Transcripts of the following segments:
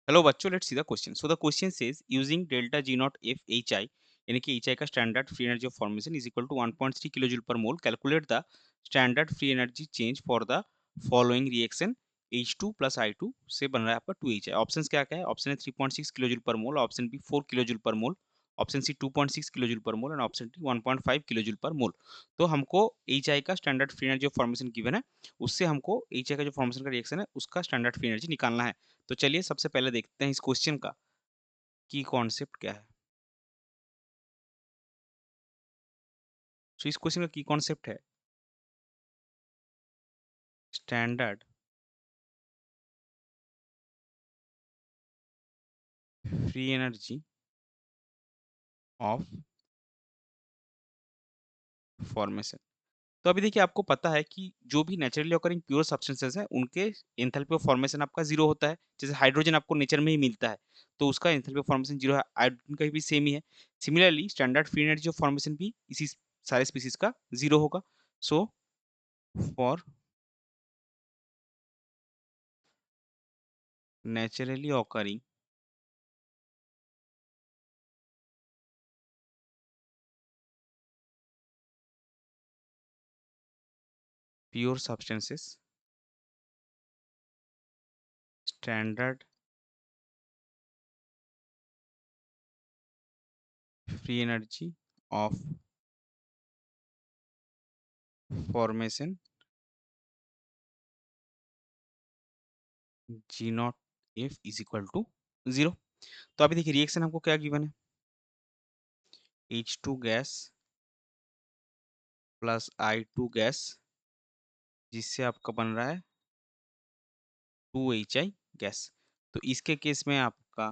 Hello बच्चों, let's see the question. So the question says using delta G not F H I यानी कि H I का standard free energy of formation is equal to 1.3 kilo joule per mole. Calculate the standard free energy change for the following reaction. H two plus I two से बन रहा है आपका to H I. Option क्या क्या है? Option है 3.6 kilo joule per mole, option B 4 kilo joule per mole, option C 2.6 kilo joule per mole and option D 1.5 kilo joule per mole. तो हमको एच आई का standard free energy of formation given है, उससे हमको H I का जो formation का reaction है उसका स्टैंडर्ड फ्री एनर्जी निकालना है। तो चलिए सबसे पहले देखते हैं इस क्वेश्चन का की कॉन्सेप्ट क्या है। इस क्वेश्चन का की कॉन्सेप्ट है standard free energy of formation. तो अभी देखिए, आपको पता है कि जो भी नेचुरली ऑकरिंग प्योर सब्सटेंसेस हैं उनके एंथैल्पी ऑफ फॉर्मेशन आपका जीरो होता है। जैसे हाइड्रोजन आपको नेचर में ही मिलता है, तो उसका एंथैल्पी ऑफ फॉर्मेशन जीरो है। आयोडीन का भी सेम ही है। Similarly standard free energy of formation भी इसी सारे स्पीसीज का जीरो होगा। So for naturally occurring pure substances standard free energy of formation G not F is equal to zero. तो अभी देखिए, रिएक्शन हमको क्या गिवन है? H2 gas plus I2 gas, जिससे आपका बन रहा है 2HI गैस। तो इसके केस में आपका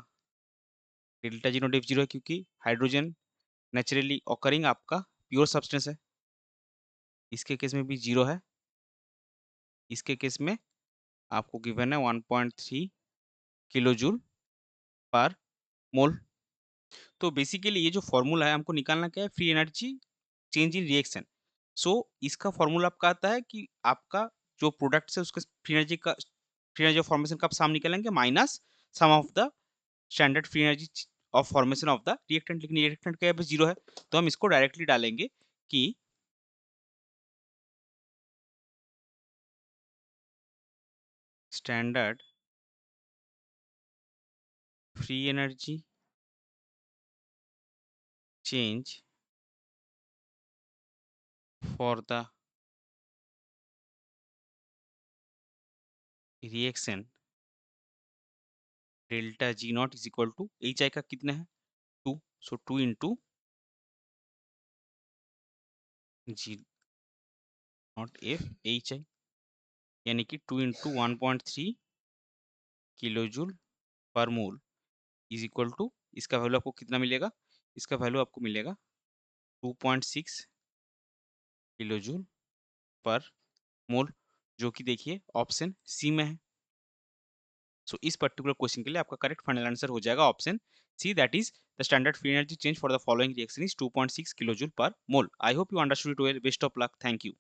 delta G not F zero है, क्योंकि हाइड्रोजन नेचुरली ऑकरिंग आपका प्योर सब्सटेंस है। इसके केस में भी जीरो है। इसके केस में आपको गिवन है 1.3 किलो जूल पर मोल। तो बेसिकली ये जो फॉर्मूला है, हमको निकालना क्या है? Free energy change in reaction. So इसका फॉर्मूला आपका आता है कि आपका जो प्रोडक्ट है उसका फ्री एनर्जी ऑफ फॉर्मेशन का आप सम निकालेंगे minus sum of the standard free energy of formation of the reactant. लेकिन रिएक्टेंट का यहाँ पे जीरो है, तो हम इसको डायरेक्टली डालेंगे कि standard free energy change for the reaction delta G not is equal to H I का कितना है? Two. So two into G not F H I, यानी कि 2 into 1.3 kilo joule per mole is equal to, इसका value आपको कितना मिलेगा? इसका वैल्यू आपको मिलेगा 2.6 किलो जूल पर मोल, जो कि देखिए ऑप्शन सी में है। सो इस पर्टिकुलर क्वेश्चन के लिए आपका करेक्ट फाइनल आंसर हो जाएगा option C, that is the standard free energy change for the following reaction is 2.6 kilo joule per mole. I hope you understood it well. Best of luck. Thank you.